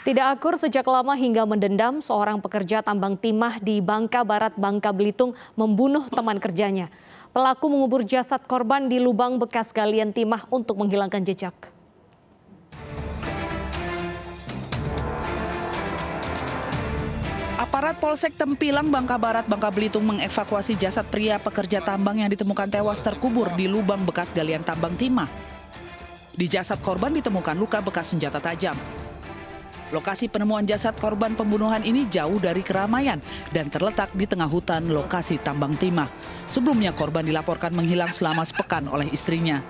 Tidak akur sejak lama hingga mendendam, seorang pekerja tambang timah di Bangka Barat, Bangka Belitung membunuh teman kerjanya. Pelaku mengubur jasad korban di lubang bekas galian timah untuk menghilangkan jejak. Aparat Polsek Tempilang, Bangka Barat, Bangka Belitung mengevakuasi jasad pria pekerja tambang yang ditemukan tewas terkubur di lubang bekas galian tambang timah. Di jasad korban ditemukan luka bekas senjata tajam. Lokasi penemuan jasad korban pembunuhan ini jauh dari keramaian dan terletak di tengah hutan lokasi tambang timah. Sebelumnya korban dilaporkan menghilang selama sepekan oleh istrinya.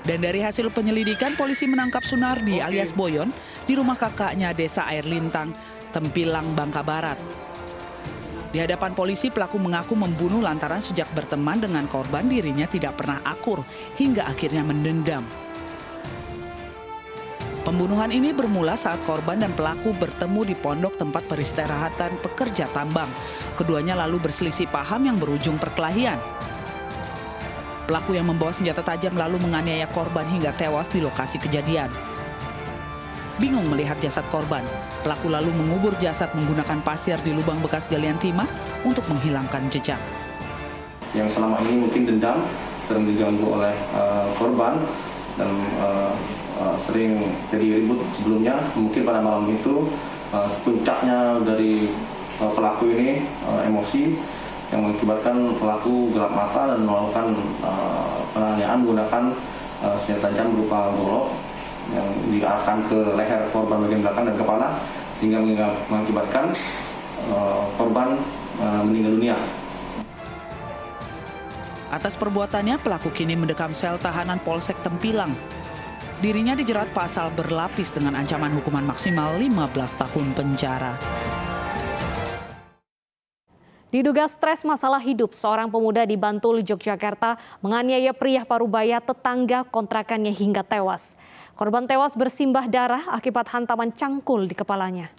Dan dari hasil penyelidikan, polisi menangkap Sunardi alias Boyon di rumah kakaknya Desa Air Lintang, Tempilang, Bangka Barat. Di hadapan polisi, pelaku mengaku membunuh lantaran sejak berteman dengan korban dirinya tidak pernah akur hingga akhirnya mendendam. Pembunuhan ini bermula saat korban dan pelaku bertemu di pondok tempat peristirahatan pekerja tambang. Keduanya lalu berselisih paham yang berujung perkelahian. Pelaku yang membawa senjata tajam lalu menganiaya korban hingga tewas di lokasi kejadian. Bingung melihat jasad korban, pelaku lalu mengubur jasad menggunakan pasir di lubang bekas galian timah untuk menghilangkan jejak. Yang selama ini mungkin dendam, sering diganggu oleh korban dan sering jadi ribut sebelumnya. Mungkin pada malam itu puncaknya dari pelaku ini emosi yang mengakibatkan pelaku gelap mata dan melakukan penganiayaan menggunakan senjata tajam berupa golok yang diarahkan ke leher korban bagian belakang dan kepala sehingga mengakibatkan korban meninggal dunia. Atas perbuatannya, pelaku kini mendekam sel tahanan Polsek Tempilang. Dirinya dijerat pasal berlapis dengan ancaman hukuman maksimal 15 tahun penjara. Diduga stres masalah hidup, seorang pemuda di Bantul, Yogyakarta menganiaya pria parubaya tetangga kontrakannya hingga tewas. Korban tewas bersimbah darah akibat hantaman cangkul di kepalanya.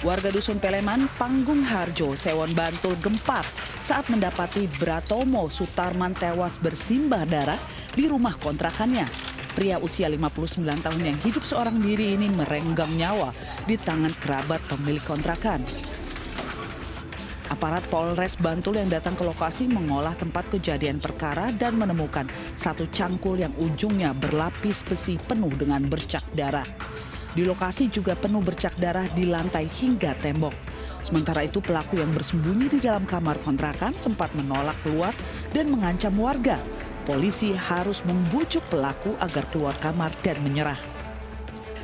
Warga Dusun Peleman, Panggung Harjo, Sewon, Bantul gempar saat mendapati Bratomo Sutarman tewas bersimbah darah di rumah kontrakannya. Pria usia 59 tahun yang hidup seorang diri ini merenggang nyawa di tangan kerabat pemilik kontrakan. Aparat Polres Bantul yang datang ke lokasi mengolah tempat kejadian perkara dan menemukan satu cangkul yang ujungnya berlapis besi penuh dengan bercak darah. Di lokasi juga penuh bercak darah di lantai hingga tembok. Sementara itu pelaku yang bersembunyi di dalam kamar kontrakan sempat menolak keluar dan mengancam warga. Polisi harus membujuk pelaku agar keluar kamar dan menyerah.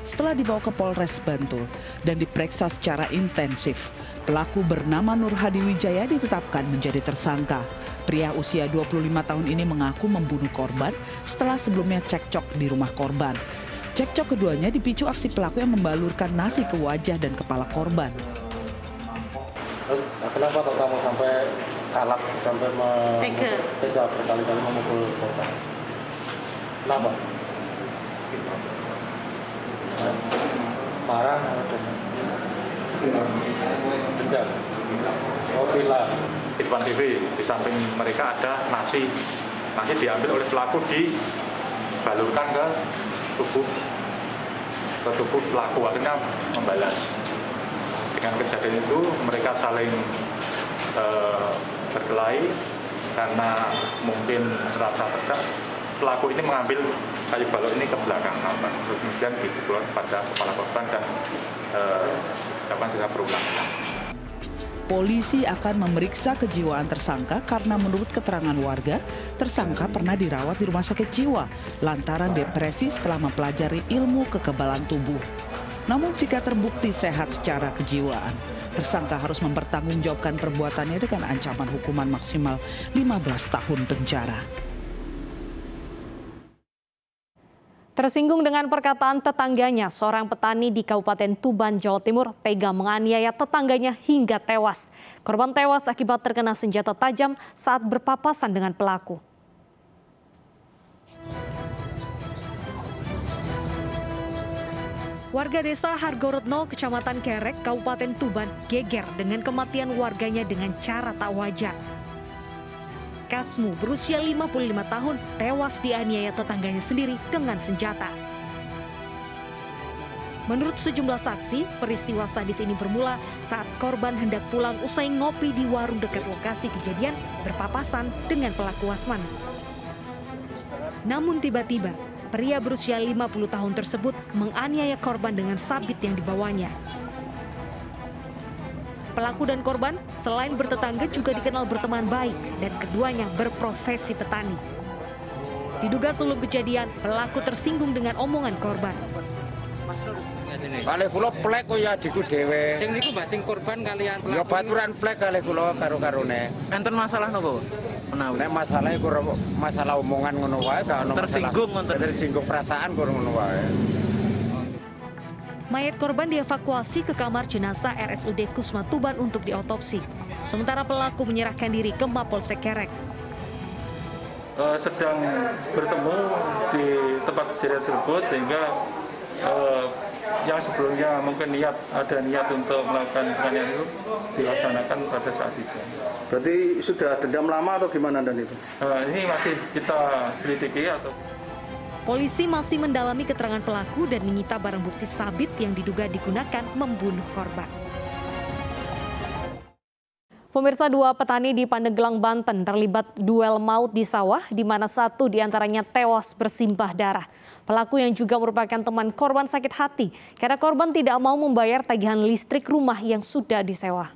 Setelah dibawa ke Polres Bantul dan diperiksa secara intensif, pelaku bernama Nur Hadi Wijaya ditetapkan menjadi tersangka. Pria usia 25 tahun ini mengaku membunuh korban setelah sebelumnya cekcok di rumah korban. Cekcok keduanya dipicu aksi pelaku yang membalurkan nasi ke wajah dan kepala korban. Terus kenapa kok kamu sampai kalap, sampai tega berkali-kali memukul korban? Kenapa? Marah? Dendam? Oh, bila? Di depan TV, di samping mereka ada nasi. Nasi diambil oleh pelaku, dibalurkan ke tubuh pelaku, akhirnya membalas. Dengan kejadian itu mereka saling berkelahi karena mungkin merasa tegak. Pelaku ini mengambil kayu balok ini ke belakang, terus kemudian dipukul pada kepala korban dan dapat juga berulang. Polisi akan memeriksa kejiwaan tersangka karena menurut keterangan warga, tersangka pernah dirawat di rumah sakit jiwa lantaran depresi setelah mempelajari ilmu kekebalan tubuh. Namun jika terbukti sehat secara kejiwaan, tersangka harus mempertanggungjawabkan perbuatannya dengan ancaman hukuman maksimal 15 tahun penjara. Tersinggung dengan perkataan tetangganya, seorang petani di Kabupaten Tuban, Jawa Timur tega menganiaya tetangganya hingga tewas. Korban tewas akibat terkena senjata tajam saat berpapasan dengan pelaku. Warga desa Hargoretno, Kecamatan Kerek, Kabupaten Tuban geger dengan kematian warganya dengan cara tak wajar. Kasmu berusia 55 tahun tewas dianiaya tetangganya sendiri dengan senjata. Menurut sejumlah saksi, peristiwa sadis ini bermula saat korban hendak pulang usai ngopi di warung dekat lokasi kejadian berpapasan dengan pelaku wasman. Namun tiba-tiba, pria berusia 50 tahun tersebut menganiaya korban dengan sabit yang dibawanya. Pelaku dan korban selain bertetangga juga dikenal berteman baik dan keduanya berprofesi petani. Diduga sebelum kejadian, pelaku tersinggung dengan omongan korban. Kalih kula plek kok ya diku dhewe. Sing niku Mbak sing korban kalian pelaku. Ya baturan plek kalih kula karo-karone. Enten masalah nopo? Menawi. Nek masalahe kurang masalah omongan ngono wae gak ono masalah. Tersinggung ngoten. Tersinggung perasaan kurang ngono wae. Mayat korban dievakuasi ke kamar jenazah RSUD Kusma Tuban untuk diotopsi. Sementara pelaku menyerahkan diri ke Mapolsek Kerek. Sedang bertemu di tempat kejadian tersebut sehingga yang sebelumnya mungkin ada niat untuk melakukan penganiayaan itu dilaksanakan pada saat itu. Berarti sudah dendam lama atau gimana dan itu? Ini masih kita selidiki atau Polisi masih mendalami keterangan pelaku dan menyita barang bukti sabit yang diduga digunakan membunuh korban. Pemirsa, 2 petani di Pandeglang, Banten terlibat duel maut di sawah di mana 1 diantaranya tewas bersimbah darah. Pelaku yang juga merupakan teman korban sakit hati karena korban tidak mau membayar tagihan listrik rumah yang sudah disewa.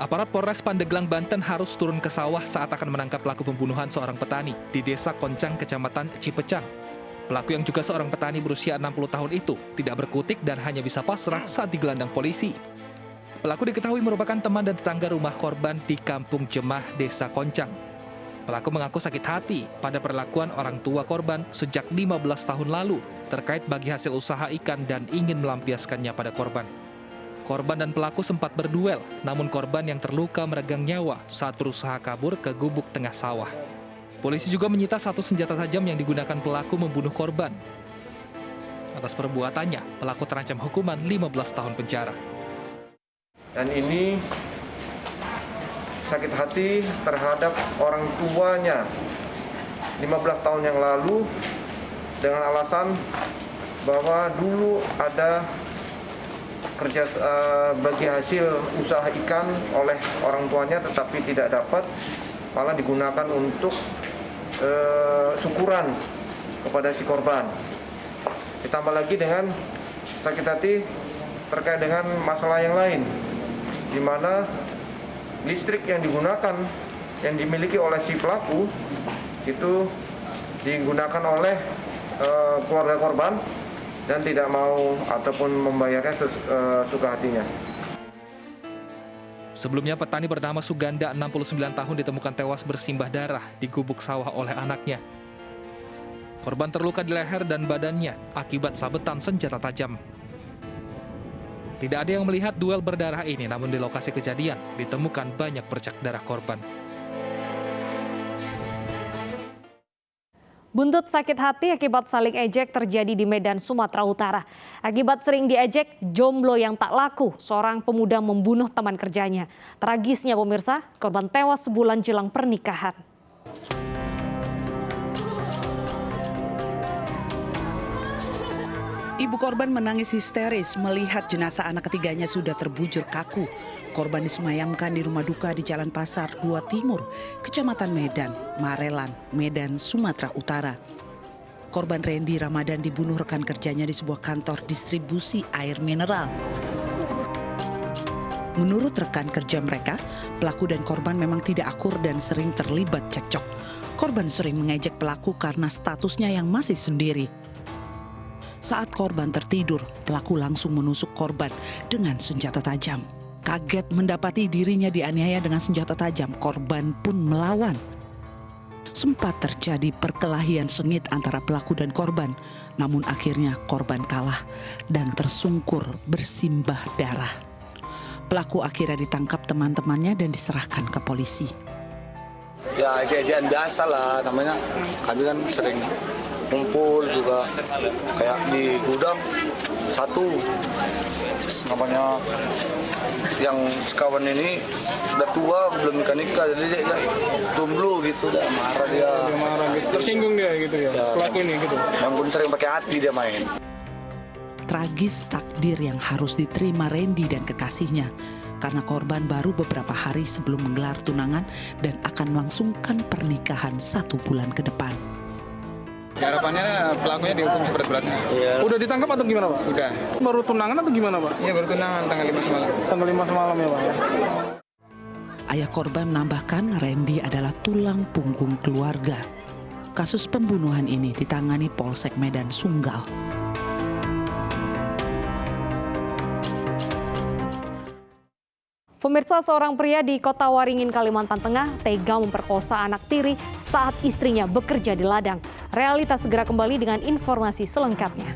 Aparat Polres Pandeglang, Banten harus turun ke sawah saat akan menangkap pelaku pembunuhan seorang petani di Desa Koncang, Kecamatan Cipecang. Pelaku yang juga seorang petani berusia 60 tahun itu tidak berkutik dan hanya bisa pasrah saat digelandang polisi. Pelaku diketahui merupakan teman dan tetangga rumah korban di Kampung Jemah, Desa Koncang. Pelaku mengaku sakit hati pada perlakuan orang tua korban sejak 15 tahun lalu terkait bagi hasil usaha ikan dan ingin melampiaskannya pada korban. Korban dan pelaku sempat berduel, namun korban yang terluka meregang nyawa saat berusaha kabur ke gubuk tengah sawah. Polisi juga menyita 1 senjata tajam yang digunakan pelaku membunuh korban. Atas perbuatannya, pelaku terancam hukuman 15 tahun penjara. Dan ini sakit hati terhadap orang tuanya 15 tahun yang lalu dengan alasan bahwa dulu ada kerja bagi hasil usaha ikan oleh orang tuanya tetapi tidak dapat, malah digunakan untuk syukuran kepada si korban. Ditambah lagi dengan sakit hati terkait dengan masalah yang lain, di mana listrik yang digunakan, yang dimiliki oleh si pelaku itu digunakan oleh keluarga korban dan tidak mau ataupun membayarnya suka hatinya. Sebelumnya petani bernama Suganda, 69 tahun ditemukan tewas bersimbah darah di gubuk sawah oleh anaknya. Korban terluka di leher dan badannya akibat sabetan senjata tajam. Tidak ada yang melihat duel berdarah ini, namun di lokasi kejadian ditemukan banyak bercak darah korban. Buntut sakit hati akibat saling ejek terjadi di Medan, Sumatera Utara. Akibat sering diejek, jomblo yang tak laku, seorang pemuda membunuh teman kerjanya. Tragisnya pemirsa, korban tewas sebulan jelang pernikahan. Ibu korban menangis histeris melihat jenazah anak ketiganya sudah terbujur kaku. Korban disemayamkan di rumah duka di Jalan Pasar 2 Timur, Kecamatan Medan, Marelan, Medan, Sumatera Utara. Korban Randy Ramadan dibunuh rekan kerjanya di sebuah kantor distribusi air mineral. Menurut rekan kerja mereka, pelaku dan korban memang tidak akur dan sering terlibat cekcok. Korban sering mengejek pelaku karena statusnya yang masih sendiri. Saat korban tertidur, pelaku langsung menusuk korban dengan senjata tajam. Kaget mendapati dirinya dianiaya dengan senjata tajam, korban pun melawan. Sempat terjadi perkelahian sengit antara pelaku dan korban, namun akhirnya korban kalah dan tersungkur bersimbah darah. Pelaku akhirnya ditangkap teman-temannya dan diserahkan ke polisi. Ya ejek-ejekan biasa lah namanya, kami kan sering kumpul juga kayak di gudang satu. Terus namanya yang sekawan ini udah tua, belum nikah, jadi dia jomblo gitu, udah marah dia. Marah gitu. Tersinggung dia gitu ya, pelaku ini gitu. Yang pun sering pakai hati dia main. Tragis takdir yang harus diterima Randy dan kekasihnya karena korban baru beberapa hari sebelum menggelar tunangan dan akan melangsungkan pernikahan 1 bulan ke depan. Harapannya pelakunya dihukum seberat-beratnya. Udah ditangkap atau gimana, Pak? Udah. Baru tunangan atau gimana, Pak? Iya, baru tunangan tanggal 5 semalam. Tanggal 5 semalam ya, Pak. Ayah korban menambahkan Randy adalah tulang punggung keluarga. Kasus pembunuhan ini ditangani Polsek Medan Sunggal. Pemirsa, seorang pria di Kota Waringin, Kalimantan Tengah tega memperkosa anak tiri saat istrinya bekerja di ladang. Realitas segera kembali dengan informasi selengkapnya.